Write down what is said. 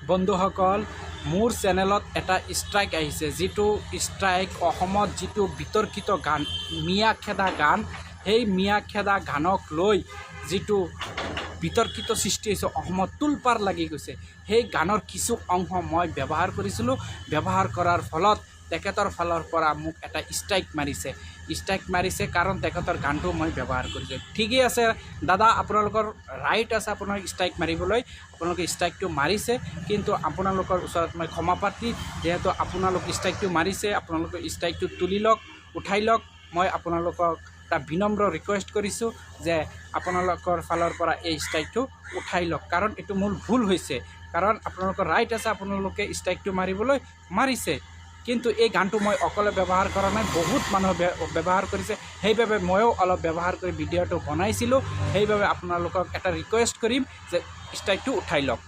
বন্ধুসকল মোৰ চেনেলত এটা ষ্ট্ৰাইক আহিছে যিটো ষ্ট্ৰাইক অসমত যিটো বিতৰ্কিত গান মিয়া খেদা গান সেই মিয়া খেদা গানক লৈ যিটো বিতৰ্কিত সৃষ্টি হৈছে অসমত তুলপাৰ লাগি গৈছে সেই গানৰ কিছু অংশ মই ব্যৱহাৰ কৰিছিলোঁ ব্যৱহাৰ কৰাৰ ফলত তেখেতৰ ফালৰ পৰা মোক এটা ষ্ট্ৰাইক মাৰিছে কাৰণ তেখেতৰ গানটো মই ব্যৱহাৰ কৰিছোঁ ঠিকই আছে দাদা আপোনালোকৰ ৰাইট আছে আপোনাৰ ষ্ট্ৰাইক মাৰিবলৈ আপোনালোকে ষ্ট্ৰাইকটো মাৰিছে কিন্তু আপোনালোকৰ ওচৰত মই ক্ষমা প্ৰাৰ্থী যেহেতু আপোনালোক ষ্ট্ৰাইকটো মাৰিছে আপোনালোকে ষ্ট্ৰাইকটো তুলি লওক উঠাই লওক মই আপোনালোকক এটা বিনম্ৰ ৰিকুৱেষ্ট কৰিছোঁ যে আপোনালোকৰ ফালৰ পৰা এই ষ্ট্ৰাইকটো উঠাই লওক কাৰণ এইটো মোৰ ভুল হৈছে কাৰণ আপোনালোকৰ ৰাইট আছে আপোনালোকে ষ্ট্ৰাইকটো মাৰিবলৈ মাৰিছে কিন্তু এই গানটো মই অকলে ব্যৱহাৰ কৰা নাই বহুত মানুহ ব্যৱহাৰ কৰিছে সেইবাবে ময়ো অলপ ব্যৱহাৰ কৰি ভিডিঅ'টো বনাইছিলোঁ সেইবাবে আপোনালোকক এটা ৰিকুৱেষ্ট কৰিম যে ষ্ট্ৰাইকটো উঠাই লওক